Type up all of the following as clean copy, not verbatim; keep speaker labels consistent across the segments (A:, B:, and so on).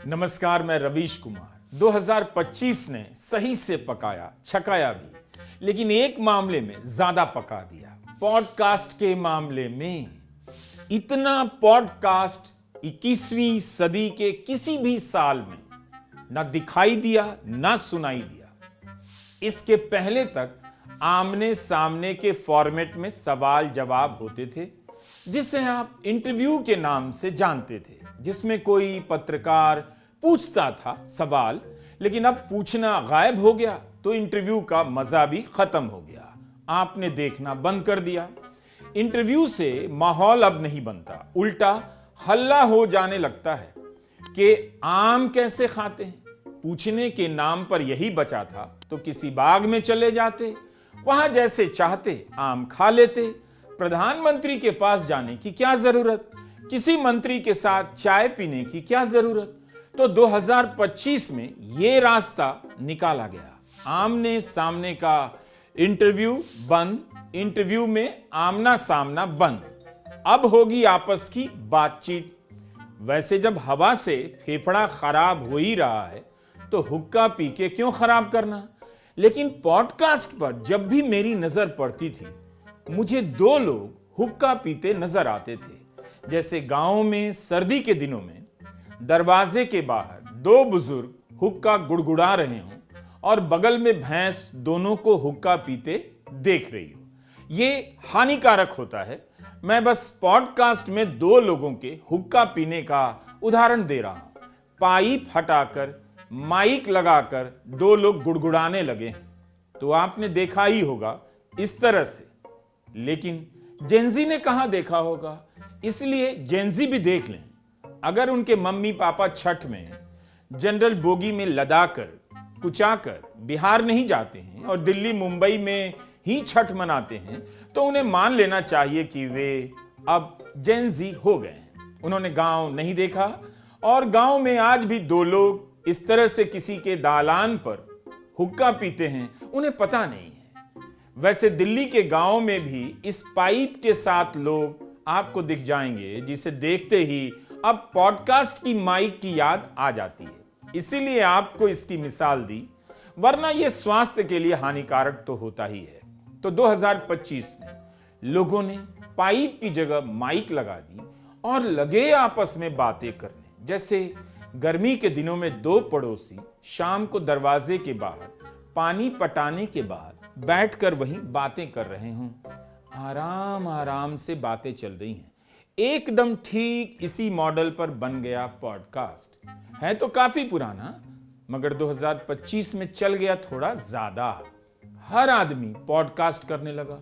A: नमस्कार, मैं रवीश कुमार। 2025 ने सही से पकाया छकाया भी, लेकिन एक मामले में ज्यादा पका दिया। पॉडकास्ट के मामले में इतना पॉडकास्ट 21वीं सदी के किसी भी साल में ना दिखाई दिया ना सुनाई दिया। इसके पहले तक आमने सामने के फॉर्मेट में सवाल जवाब होते थे, जिसे आप इंटरव्यू के नाम से जानते थे, जिसमें कोई पत्रकार पूछता था सवाल, लेकिन अब पूछना गायब हो गया तो इंटरव्यू का मजा भी खत्म हो गया। आपने देखना बंद कर दिया। इंटरव्यू से माहौल अब नहीं बनता, उल्टा हल्ला हो जाने लगता है कि आम कैसे खाते हैं। पूछने के नाम पर यही बचा था तो किसी बाग में चले जाते, वहां जैसे चाहते आम खा लेते। प्रधानमंत्री के पास जाने की क्या जरूरत, किसी मंत्री के साथ चाय पीने की क्या जरूरत। तो 2025 में यह रास्ता निकाला गया। आमने सामने का इंटरव्यू बंद, इंटरव्यू में आमना सामना बंद। अब होगी आपस की बातचीत। वैसे जब हवा से फेफड़ा खराब हो ही रहा है तो हुक्का पी के क्यों खराब करना। लेकिन पॉडकास्ट पर जब भी मेरी नजर पड़ती थी, मुझे दो लोग हुक्का पीते नजर आते थे। जैसे गांव में सर्दी के दिनों में दरवाजे के बाहर दो बुजुर्ग हुक्का गुड़गुड़ा रहे हों और बगल में भैंस दोनों को हुक्का पीते देख रही हो। ये हानिकारक होता है। मैं बस पॉडकास्ट में दो लोगों के हुक्का पीने का उदाहरण दे रहा हूं। पाइप हटाकर माइक लगाकर दो लोग गुड़गुड़ाने लगे हैं तो आपने देखा ही होगा इस तरह से। लेकिन जेंजी ने कहां देखा होगा, इसलिए जेंजी भी देख लें। अगर उनके मम्मी पापा छठ में जनरल बोगी में लदाकर कुचाकर बिहार नहीं जाते हैं और दिल्ली मुंबई में ही छठ मनाते हैं, तो उन्हें मान लेना चाहिए कि वे अब जेंजी हो गए हैं। उन्होंने गांव नहीं देखा और गांव में आज भी दो लोग इस तरह से किसी के दालान पर हुक्का पीते हैं, उन्हें पता नहीं है। वैसे दिल्ली के गांव में भी इस पाइप के साथ लोग आपको दिख जाएंगे, जिसे देखते ही अब पॉडकास्ट की माइक की याद आ जाती है। इसीलिए आपको इसकी मिसाल दी, वरना यह स्वास्थ्य के लिए हानिकारक तो होता ही है। तो 2025 में लोगों ने पाइप की जगह माइक लगा दी और लगे आपस में बातें करने। जैसे गर्मी के दिनों में दो पड़ोसी शाम को दरवाजे के बाहर पानी पटाने के बाद बैठकर वहीं बातें कर रहे हों। आराम आराम से बातें चल रही हैं। एकदम ठीक इसी मॉडल पर बन गया पॉडकास्ट। है तो काफी पुराना, मगर 2025 में चल गया थोड़ा ज्यादा। हर आदमी पॉडकास्ट करने लगा।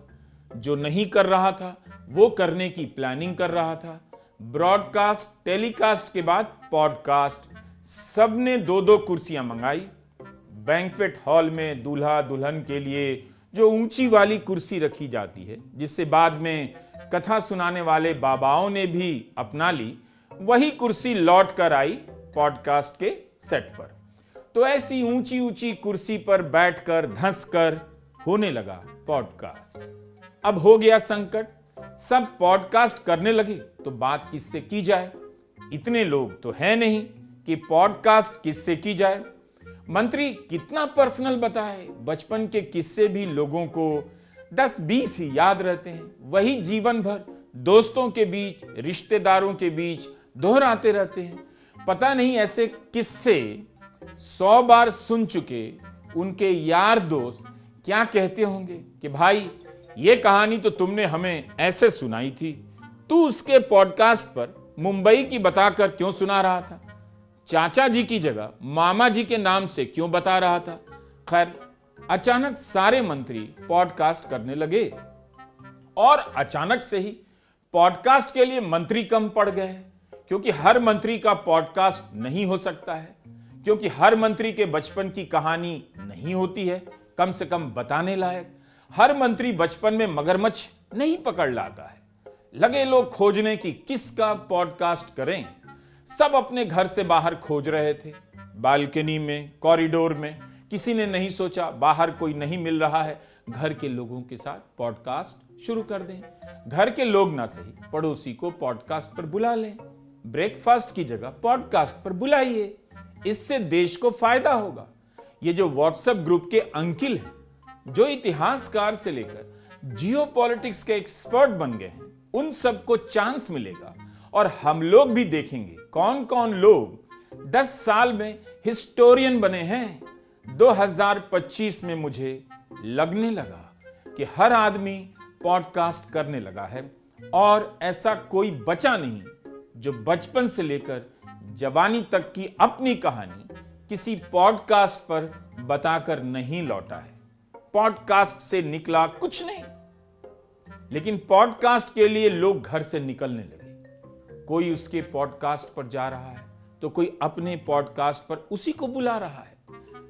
A: जो नहीं कर रहा था वो करने की प्लानिंग कर रहा था। ब्रॉडकास्ट टेलीकास्ट के बाद पॉडकास्ट। सबने दो दो कुर्सियां मंगाई। बैंक्वेट हॉल में दूल्हा दुल्हन के लिए जो ऊंची वाली कुर्सी रखी जाती है, जिससे बाद में कथा सुनाने वाले बाबाओं ने भी अपना ली, वही कुर्सी लौट कर आई पॉडकास्ट के सेट पर। तो ऐसी ऊंची ऊंची कुर्सी पर बैठकर धंसकर होने लगा पॉडकास्ट। अब हो गया संकट, सब पॉडकास्ट करने लगे तो बात किससे की जाए। इतने लोग तो है नहीं कि पॉडकास्ट किससे की जाए। मंत्री कितना पर्सनल बताए। बचपन के किस्से भी लोगों को 10-20 ही याद रहते हैं। वही जीवन भर दोस्तों के बीच रिश्तेदारों के बीच दोहराते रहते हैं। पता नहीं ऐसे किस्से 100 बार सुन चुके उनके यार दोस्त क्या कहते होंगे कि भाई ये कहानी तो तुमने हमें ऐसे सुनाई थी, तू उसके पॉडकास्ट पर मुंबई की बताकर क्यों सुना रहा था, चाचा जी की जगह मामा जी के नाम से क्यों बता रहा था। खैर, अचानक सारे मंत्री पॉडकास्ट करने लगे और अचानक से ही पॉडकास्ट के लिए मंत्री कम पड़ गए। क्योंकि हर मंत्री का पॉडकास्ट नहीं हो सकता है, क्योंकि हर मंत्री के बचपन की कहानी नहीं होती है कम से कम बताने लायक। हर मंत्री बचपन में मगरमच्छ नहीं पकड़ लाता है। लगे लोग खोजने की किसका पॉडकास्ट करें। सब अपने घर से बाहर खोज रहे थे, बालकनी में, कॉरिडोर में। किसी ने नहीं सोचा बाहर कोई नहीं मिल रहा है, घर के लोगों के साथ पॉडकास्ट शुरू कर दें। घर के लोग ना सही, पड़ोसी को पॉडकास्ट पर बुला लें। ब्रेकफास्ट की जगह पॉडकास्ट पर बुलाइए। इससे देश को फायदा होगा। ये जो व्हाट्सएप ग्रुप के अंकिल हैं, जो इतिहासकार से लेकर जियोपॉलिटिक्स के एक्सपर्ट बन गए हैं, उन सबको चांस मिलेगा और हम लोग भी देखेंगे कौन कौन लोग 10 साल में हिस्टोरियन बने हैं। 2025 में मुझे लगने लगा कि हर आदमी पॉडकास्ट करने लगा है और ऐसा कोई बचा नहीं जो बचपन से लेकर जवानी तक की अपनी कहानी किसी पॉडकास्ट पर बताकर नहीं लौटा है। पॉडकास्ट से निकला कुछ नहीं, लेकिन पॉडकास्ट के लिए लोग घर से निकलने लगे। कोई उसके पॉडकास्ट पर जा रहा है तो कोई अपने पॉडकास्ट पर उसी को बुला रहा है।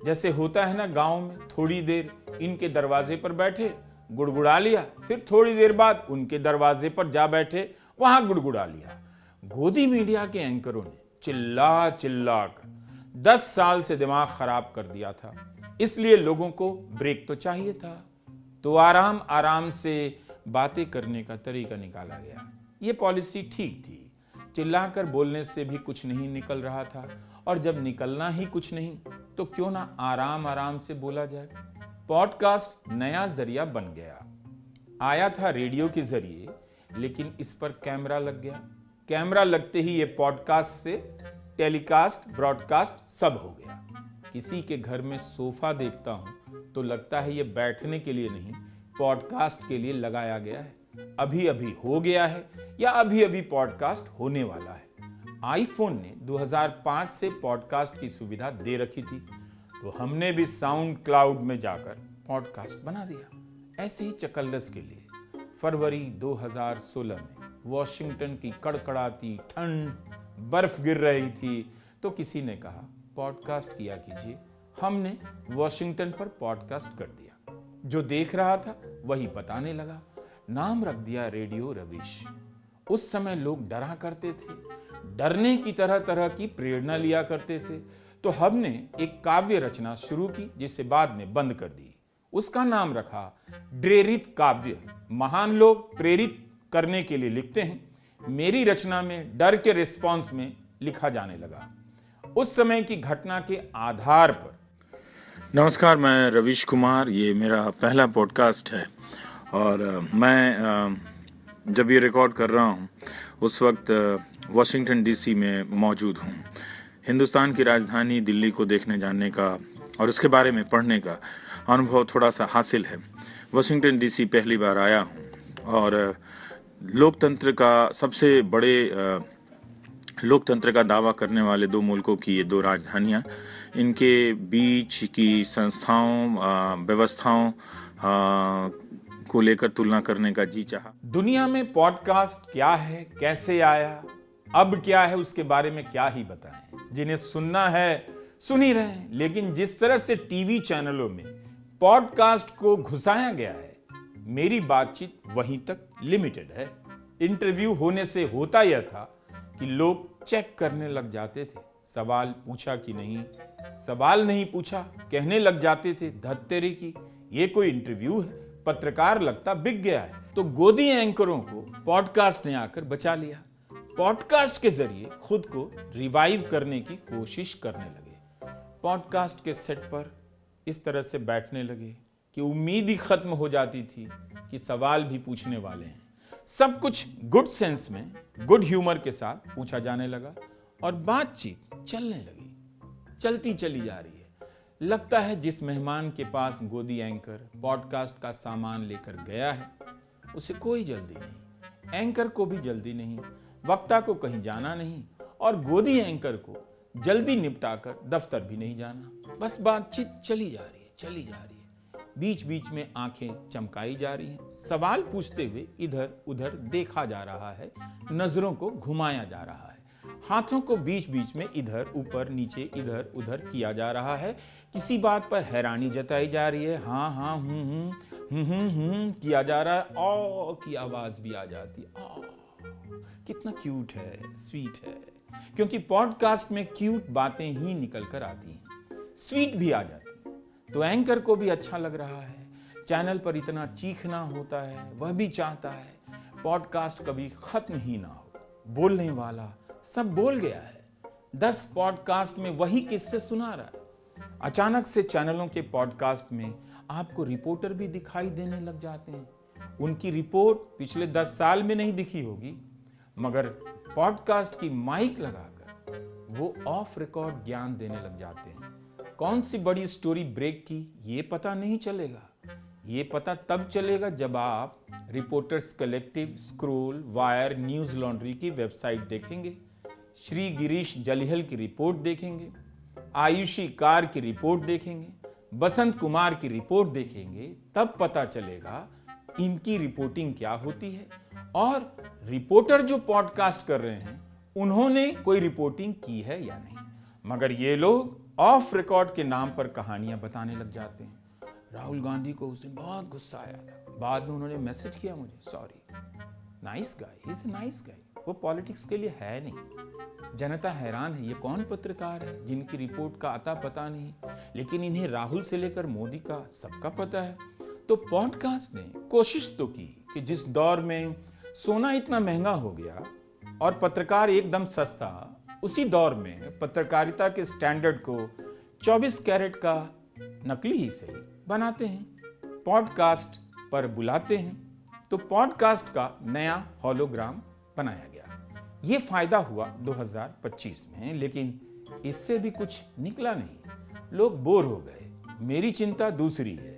A: जैसे होता है ना गांव में, थोड़ी देर इनके दरवाजे पर बैठे, गुड़गुड़ा लिया, फिर थोड़ी देर बाद उनके दरवाजे पर जा बैठे, वहां गुड़गुड़ा लिया। गोदी मीडिया के एंकरों ने चिल्ला चिल्ला कर 10 साल से दिमाग खराब कर दिया था, इसलिए लोगों को ब्रेक तो चाहिए था। तो आराम आराम से बातें करने का तरीका निकाला गया। ये पॉलिसी ठीक थी। चिल्लाकर बोलने से भी कुछ नहीं निकल रहा था, और जब निकलना ही कुछ नहीं तो क्यों ना आराम आराम से बोला जाए। पॉडकास्ट नया जरिया बन गया। आया था रेडियो के जरिए, लेकिन इस पर कैमरा लग गया। कैमरा लगते ही ये पॉडकास्ट से टेलीकास्ट, ब्रॉडकास्ट सब हो गया। किसी के घर में सोफा देखता हूं तो लगता है ये बैठने के लिए नहीं, पॉडकास्ट के लिए लगाया गया है। अभी अभी हो गया है या अभी अभी पॉडकास्ट होने वाला है। आईफोन ने 2005 से पॉडकास्ट की सुविधा दे रखी थी, तो हमने भी साउंड क्लाउड में जाकर पॉडकास्ट बना दिया। ऐसे ही चकल्लस के लिए फरवरी 2016 में वॉशिंगटन की कड़कड़ाती ठंड, बर्फ गिर रही थी, तो किसी ने कहा पॉडकास्ट किया कीजिए। हमने वॉशिंगटन पर पॉडकास्ट कर दिया। जो देख रहा था वही बताने लगा। नाम रख दिया रेडियो रवीश। उस समय लोग डरा करते थे, डरने की तरह तरह की प्रेरणा लिया करते थे। तो हमने एक काव्य रचना शुरू की, जिसे बाद में बंद कर दी। उसका नाम रखा प्रेरित काव्य। महान लोग प्रेरित करने के लिए लिखते हैं। मेरी रचना में डर के रिस्पॉन्स में लिखा जाने लगा, उस समय की घटना के आधार पर।
B: नमस्कार, मैं रवीश कुमार। ये मेरा पहला पॉडकास्ट है और मैं जब ये रिकॉर्ड कर रहा हूँ उस वक्त वॉशिंगटन डीसी में मौजूद हूँ। हिंदुस्तान की राजधानी दिल्ली को देखने जाने का और उसके बारे में पढ़ने का अनुभव थोड़ा सा हासिल है। वॉशिंगटन डीसी पहली बार आया हूँ और लोकतंत्र का सबसे बड़े लोकतंत्र का दावा करने वाले दो मुल्कों की ये दो राजधानियाँ, इनके बीच की संस्थाओं, व्यवस्थाओं को लेकर तुलना करने का जी चाहा।
A: दुनिया में पॉडकास्ट क्या है, कैसे आया, अब क्या है, उसके बारे में क्या ही बताएं। जिन्हें सुनना है सुन ही रहे हैं, लेकिन जिस तरह से टीवी चैनलों में पॉडकास्ट को घुसाया गया है, मेरी बातचीत वहीं तक लिमिटेड है। इंटरव्यू होने से होता यह था कि लोग चेक करने लग जाते थे, सवाल पूछा कि नहीं। सवाल नहीं पूछा कहने लग जाते थे, धत्तेरे की ये कोई इंटरव्यू है, पत्रकार लगता बिक गया है। तो गोदी एंकरों को पॉडकास्ट ने आकर बचा लिया। पॉडकास्ट के जरिए खुद को रिवाइव करने की कोशिश करने लगे। पॉडकास्ट के सेट पर इस तरह से बैठने लगे कि उम्मीद ही खत्म हो जाती थी कि सवाल भी पूछने वाले हैं। सब कुछ गुड सेंस में, गुड ह्यूमर के साथ पूछा जाने लगा और बातचीत चलने लगी, चलती चली जा रही है। लगता है जिस मेहमान के पास गोदी एंकर पॉडकास्ट का सामान लेकर गया है उसे कोई जल्दी नहीं, एंकर को भी जल्दी नहीं, वक्ता को कहीं जाना नहीं और गोदी एंकर को जल्दी निपटाकर दफ्तर भी नहीं जाना। बस बातचीत चली जा रही है, चली जा रही है। बीच बीच में आंखें चमकाई जा रही हैं, सवाल पूछते हुए इधर उधर देखा जा रहा है, नजरों को घुमाया जा रहा है, हाथों को बीच बीच में इधर ऊपर नीचे इधर उधर किया जा रहा है। किसी बात पर हैरानी जताई जा रही है, हाँ हाँ किया जा रहा है। ओ की आवाज भी आ जाती है। कितना क्यूट है, स्वीट है, क्योंकि पॉडकास्ट में क्यूट बातें ही निकल कर आती हैं, स्वीट भी आ जाती है। तो एंकर को भी अच्छा लग रहा है, चैनल पर इतना चीखना होता है, वह भी चाहता है पॉडकास्ट कभी खत्म ही ना हो। बोलने वाला सब बोल गया है, 10 पॉडकास्ट में वही किस्से सुना रहा है। अचानक से चैनलों के पॉडकास्ट में आपको रिपोर्टर भी दिखाई देने लग जाते हैं। उनकी रिपोर्ट पिछले 10 साल में नहीं दिखी होगी, मगर पॉडकास्ट की माइक लगाकर वो ऑफ रिकॉर्ड ज्ञान देने लग जाते हैं। कौन सी बड़ी स्टोरी ब्रेक की ये पता नहीं चलेगा। ये पता तब चलेगा जब आप reporters collective, scroll, wire, news laundry की वेबसाइट देखेंगे, श्री गिरीश जलिहल की रिपोर्ट देखेंगे, आयुषी कार की रिपोर्ट देखेंगे, बसंत कुमार की रिपोर्ट देखेंगे। तब पता चलेगा इनकी रिपोर्टिंग क्या होती है और रिपोर्टर जो पॉडकास्ट कर रहे हैं उन्होंने कोई रिपोर्टिंग की है या नहीं। मगर ये लोग ऑफ रिकॉर्ड के नाम पर कहानियां बताने लग जाते हैं। राहुल गांधी को उस दिन बहुत गुस्सा आया था। बाद में उन्होंने मैसेज किया मुझे, sorry, nice guy, he is a nice guy. वो पॉलिटिक्स के लिए है नहीं। जनता हैरान है, ये कौन पत्रकार है जिनकी रिपोर्ट का अता पता नहीं, लेकिन इन्हें राहुल से लेकर मोदी का सबका पता है। तो पॉडकास्ट ने कोशिश तो की कि जिस दौर में सोना इतना महंगा हो गया और पत्रकार एकदम सस्ता, उसी दौर में पत्रकारिता के स्टैंडर्ड को 24 कैरेट का नकली ही सही बनाते हैं, पॉडकास्ट पर बुलाते हैं। तो पॉडकास्ट का नया होलोग्राम बनाया गया। ये फायदा हुआ 2025 में, लेकिन इससे भी कुछ निकला नहीं। लोग बोर हो गए। मेरी चिंता दूसरी है।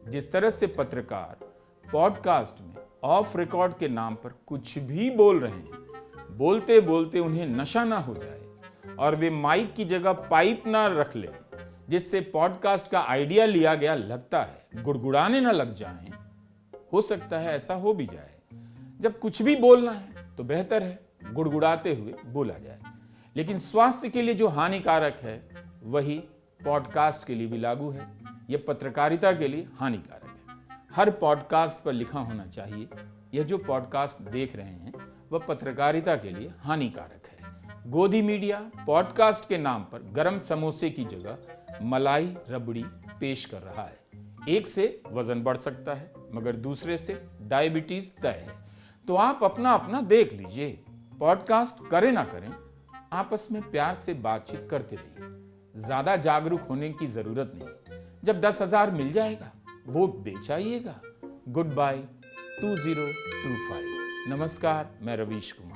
A: जिस तरह से पत्रकार पॉडकास्ट में ऑफ रिकॉर्ड के नाम पर कुछ भी बोल रहे हैं, बोलते बोलते उन्हें नशा ना हो जाए और वे माइक की जगह पाइप ना रख लें, जिससे पॉडकास्ट का आइडिया लिया गया लगता है, गुड़गुड़ाने ना लग जाएं। हो सकता है ऐसा हो भी जाए। जब कुछ भी बोलना है तो बेहतर है गुड़गुड़ाते हुए बोला जाए। लेकिन स्वास्थ्य के लिए जो हानिकारक है वही पॉडकास्ट के लिए भी लागू है। यह पत्रकारिता के लिए हानिकारक है। हर पॉडकास्ट पर लिखा होना चाहिए, यह जो पॉडकास्ट देख रहे हैं वह पत्रकारिता के लिए हानिकारक है। गोदी मीडिया पॉडकास्ट के नाम पर गरम समोसे की जगह मलाई रबड़ी पेश कर रहा है। एक से वजन बढ़ सकता है, मगर दूसरे से डायबिटीज तय है। तो आप अपना अपना देख लीजिए। पॉडकास्ट करें ना करें, आपस में प्यार से बातचीत करते रहिए। ज्यादा जागरूक होने की जरूरत नहीं। जब 10,000 मिल जाएगा वोट बेचाइएगा। Good bye 2025। नमस्कार, मैं रवीश कुमार।